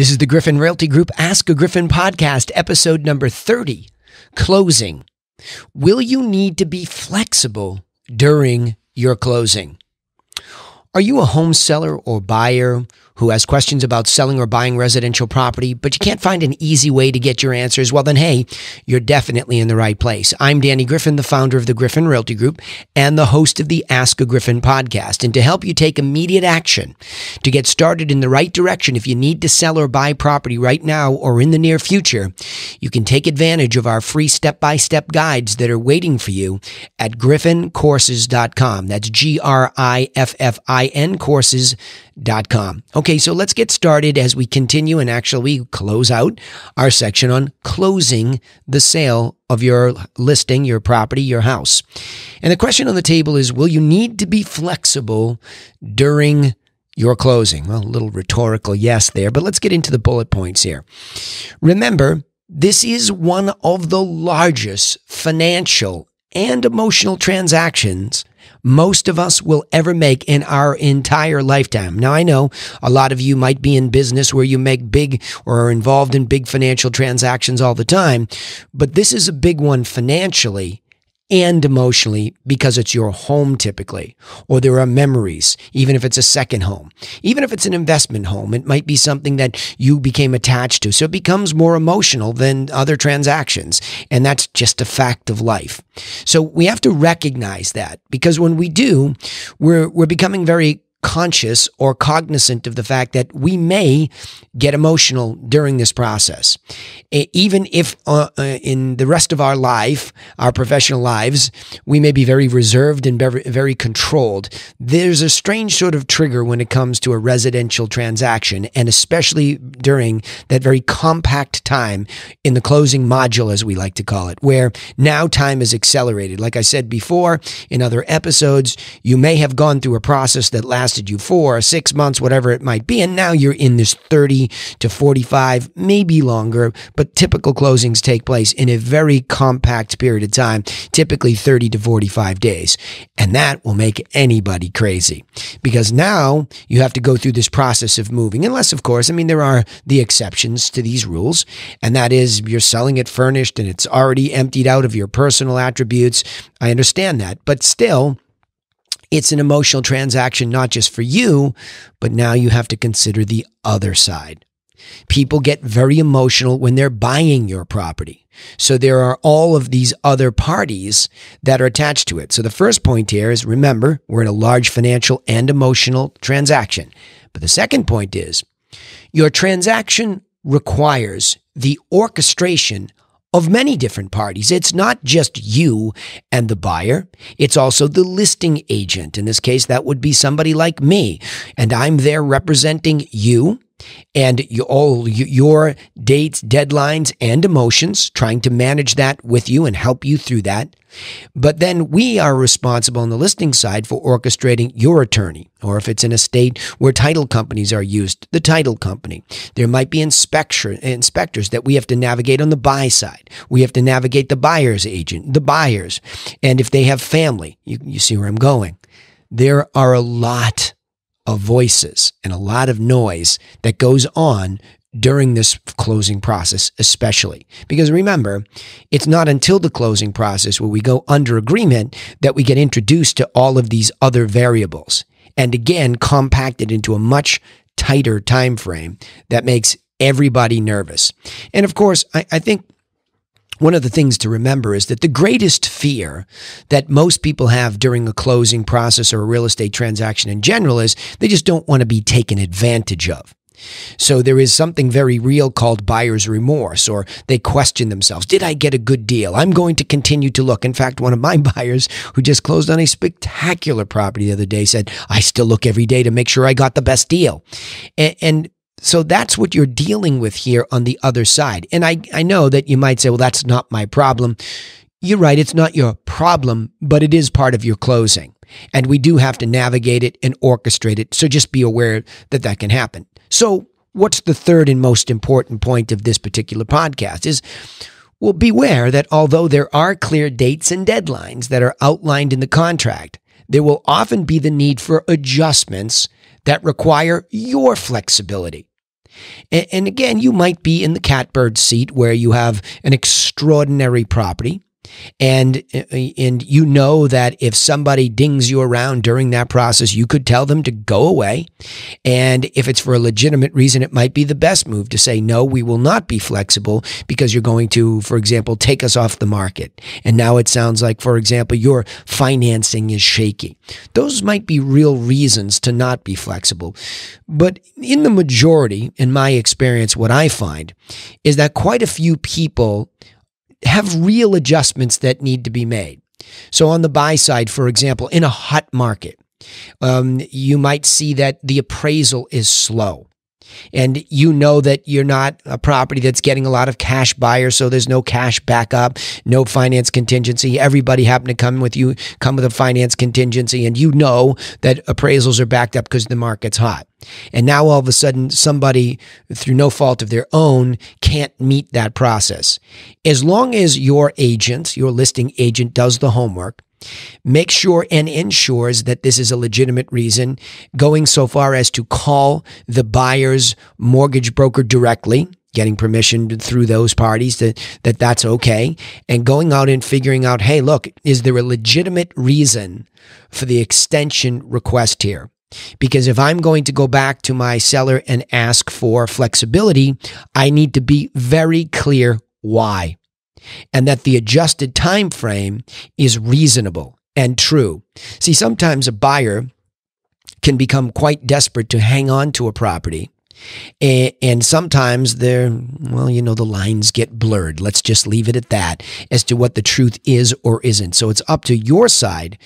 This is the Griffin Realty Group Ask-A-Griffin podcast, episode number 30, Closing. Will you need to be flexible during your closing? Are you a home seller or buyer who has questions about selling or buying residential property, but you can't find an easy way to get your answers? Well, then, hey, you're definitely in the right place. I'm Danny Griffin, the founder of the Griffin Realty Group and the host of the Ask-A-Griffin podcast. And to help you take immediate action to get started in the right direction, if you need to sell or buy property right now or in the near future, you can take advantage of our free step-by-step guides that are waiting for you at griffincourses.com. That's Griffin courses.com. Okay, so let's get started as we continue and actually close out our section on closing the sale of your listing, your property, your house. And the question on the table is, will you need to be flexible during your closing? Well, a little rhetorical yes there, but let's get into the bullet points here. Remember, this is one of the largest financial and emotional transactions most of us will ever make in our entire lifetime. Now, I know a lot of you might be in business where you make big or are involved in big financial transactions all the time, but this is a big one financially and emotionally because it's your home typically, or there are memories, even if it's a second home. Even if it's an investment home, it might be something that you became attached to, so it becomes more emotional than other transactions, and that's just a fact of life. So we have to recognize that, because when we do, we're becoming very conscious or cognizant of the fact that we may get emotional during this process. Even if in the rest of our life, our professional lives, we may be very reserved and very controlled, there's a strange sort of trigger when it comes to a residential transaction, and especially during that very compact time in the closing module, as we like to call it, where now time is accelerated. Like I said before in other episodes, you may have gone through a process that lasted you 4 or 6 months, whatever it might be, and now you're in this 30 to 45, maybe longer, but typical closings take place in a very compact period of time, typically 30 to 45 days. And that will make anybody crazy, because now you have to go through this process of moving, unless, of course, there are the exceptions to these rules, and that is you're selling it furnished and it's already emptied out of your personal attributes. I understand that, but still, it's an emotional transaction, not just for you, but now you have to consider the other side. People get very emotional when they're buying your property. So there are all of these other parties that are attached to it. So the first point here is, remember, we're in a large financial and emotional transaction. But the second point is, your transaction requires the orchestration of many different parties. It's not just you and the buyer. It's also the listing agent. In this case, that would be somebody like me. And I'm there representing you and all your dates, deadlines, and emotions, trying to manage that with you and help you through that. But then we are responsible on the listing side for orchestrating your attorney, or if it's in a state where title companies are used, the title company. There might be inspectors that we have to navigate on the buy side. We have to navigate the buyer's agent, the buyers. And if they have family, you see where I'm going. There are a lot of voices and a lot of noise that goes on during this closing process, especially. Because remember, it's not until the closing process where we go under agreement that we get introduced to all of these other variables. And again, compacted into a much tighter time frame that makes everybody nervous. And of course, I think one of the things to remember is that the greatest fear that most people have during a closing process or a real estate transaction in general is they just don't want to be taken advantage of. So there is something very real called buyer's remorse, or they question themselves. Did I get a good deal? I'm going to continue to look. In fact, one of my buyers who just closed on a spectacular property the other day said, I still look every day to make sure I got the best deal. And so that's what you're dealing with here on the other side. And I know that you might say, well, that's not my problem. You're right, it's not your problem, but it is part of your closing. And we do have to navigate it and orchestrate it. So just be aware that that can happen. So what's the third and most important point of this particular podcast is, well, beware that although there are clear dates and deadlines that are outlined in the contract, there will often be the need for adjustments that require your flexibility. And again, you might be in the catbird seat where you have an extraordinary property. And you know that if somebody dings you around during that process, you could tell them to go away. And if it's for a legitimate reason, it might be the best move to say, no, we will not be flexible because you're going to, for example, take us off the market. And now it sounds like, for example, your financing is shaky. Those might be real reasons to not be flexible. But in the majority, in my experience, what I find is that quite a few people have real adjustments that need to be made. So on the buy side, for example, in a hot market, you might see that the appraisal is slow. And you know that you're not a property that's getting a lot of cash buyers, so there's no cash backup, no finance contingency. Everybody happened to come with a finance contingency, and you know that appraisals are backed up because the market's hot. And now all of a sudden, somebody, through no fault of their own, can't meet that process. As long as your agent, your listing agent, does the homework, make sure and ensures that this is a legitimate reason, going so far as to call the buyer's mortgage broker directly, getting permission through those parties that's okay, and going out and figuring out, hey, look, is there a legitimate reason for the extension request here? Because if I'm going to go back to my seller and ask for flexibility, I need to be very clear why. And that the adjusted time frame is reasonable and true. See, sometimes a buyer can become quite desperate to hang on to a property. And sometimes the lines get blurred. Let's just leave it at that as to what the truth is or isn't. So it's up to your side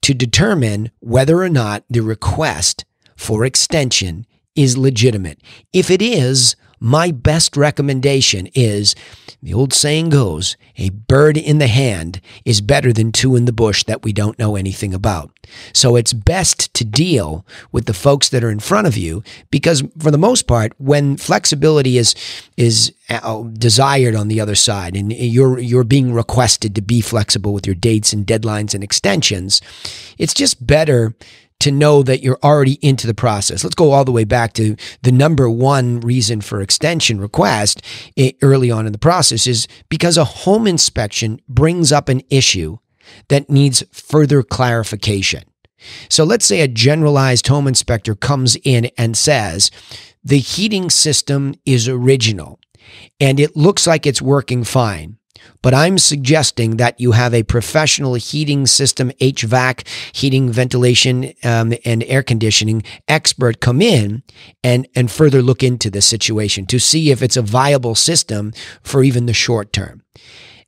to determine whether or not the request for extension is legitimate. If it is, my best recommendation is, the old saying goes, a bird in the hand is better than two in the bush that we don't know anything about. So it's best to deal with the folks that are in front of you, because for the most part, when flexibility is desired on the other side, and you're being requested to be flexible with your dates and deadlines and extensions, it's just better to know that you're already into the process. Let's go all the way back to the number one reason for extension request early on in the process is because a home inspection brings up an issue that needs further clarification. So let's say a generalized home inspector comes in and says, the heating system is original and it looks like it's working fine. But I'm suggesting that you have a professional heating system, HVAC, heating, ventilation, and air conditioning expert come in and further look into the situation to see if it's a viable system for even the short term.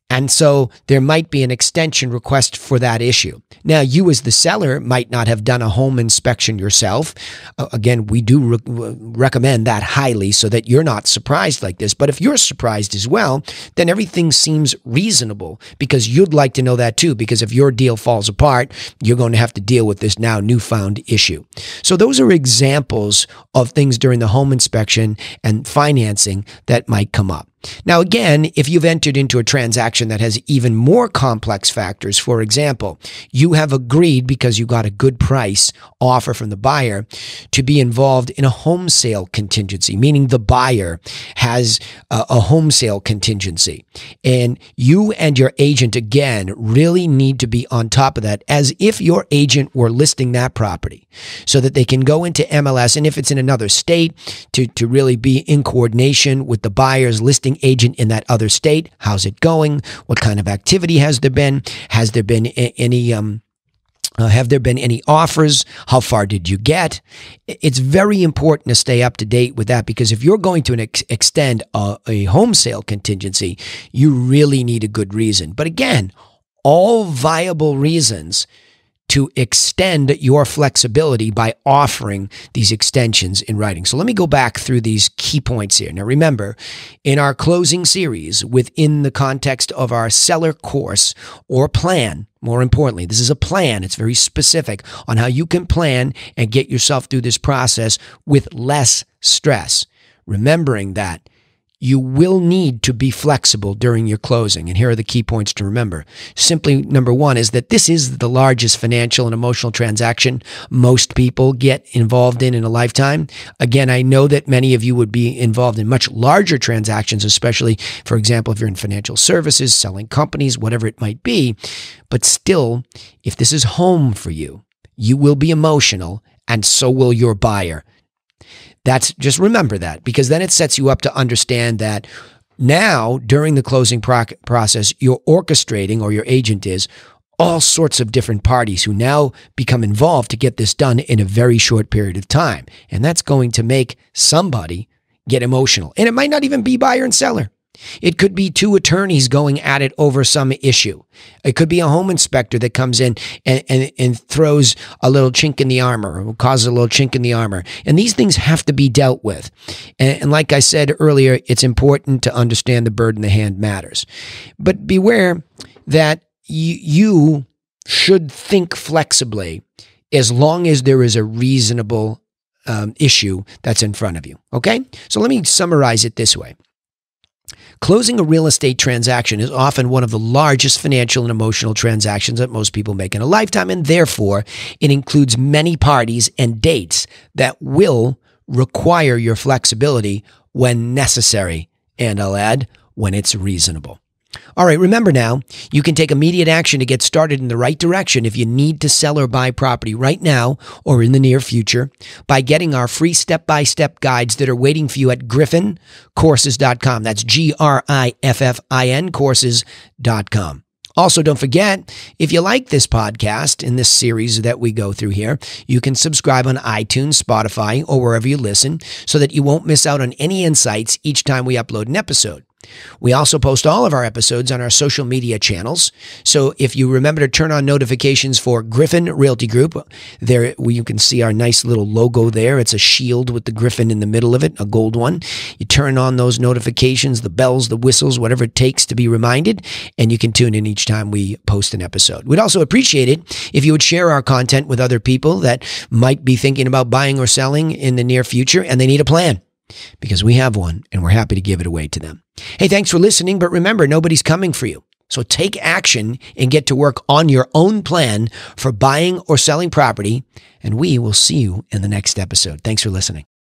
And so there might be an extension request for that issue. Now, you as the seller might not have done a home inspection yourself. Again, we do recommend that highly so that you're not surprised like this. But if you're surprised as well, then everything seems reasonable because you'd like to know that too, because if your deal falls apart, you're going to have to deal with this now newfound issue. So those are examples of things during the home inspection and financing that might come up. Now, again, if you've entered into a transaction that has even more complex factors, for example, you have agreed because you got a good price offer from the buyer to be involved in a home sale contingency, meaning the buyer has a home sale contingency. And you and your agent, again, really need to be on top of that as if your agent were listing that property so that they can go into MLS. And if it's in another state, to really be in coordination with the buyer's listing agent in that other state. How's it going? What kind of activity has there been? Has there been any have there been any offers? How far did you get? It's very important to stay up to date with that because if you're going to extend a home sale contingency, you really need a good reason. But again, all viable reasons to extend your flexibility by offering these extensions in writing. So let me go back through these key points here. Now remember, in our closing series, within the context of our seller course or plan, more importantly, this is a plan. It's very specific on how you can plan and get yourself through this process with less stress. Remembering that you will need to be flexible during your closing. And here are the key points to remember. Simply, number one is that this is the largest financial and emotional transaction most people get involved in a lifetime. Again, I know that many of you would be involved in much larger transactions, especially, for example, if you're in financial services, selling companies, whatever it might be. But still, if this is home for you, you will be emotional, and so will your buyer. Just remember that, because then it sets you up to understand that now during the closing process, you're orchestrating, or your agent is, all sorts of different parties who now become involved to get this done in a very short period of time. And that's going to make somebody get emotional. And it might not even be buyer and seller. It could be two attorneys going at it over some issue. It could be a home inspector that comes in and throws a little chink in the armor, or causes a little chink in the armor. And these things have to be dealt with. And like I said earlier, it's important to understand the bird in the hand matters. But beware that you should think flexibly as long as there is a reasonable issue that's in front of you. Okay? So let me summarize it this way. Closing a real estate transaction is often one of the largest financial and emotional transactions that most people make in a lifetime, and therefore it includes many parties and dates that will require your flexibility when necessary, and I'll add, when it's reasonable. All right, remember now, you can take immediate action to get started in the right direction if you need to sell or buy property right now or in the near future by getting our free step-by-step guides that are waiting for you at griffincourses.com. That's Griffin courses.com. Also, don't forget, if you like this podcast in this series that we go through here, you can subscribe on iTunes, Spotify, or wherever you listen so that you won't miss out on any insights each time we upload an episode. We also post all of our episodes on our social media channels. So if you remember to turn on notifications for Griffin Realty Group, there you can see our nice little logo there. It's a shield with the Griffin in the middle of it, a gold one. You turn on those notifications, the bells, the whistles, whatever it takes to be reminded, and you can tune in each time we post an episode. We'd also appreciate it if you would share our content with other people that might be thinking about buying or selling in the near future, and they need a plan. Because we have one, and we're happy to give it away to them. Hey, thanks for listening, but remember, nobody's coming for you. So take action and get to work on your own plan for buying or selling property, and we will see you in the next episode. Thanks for listening.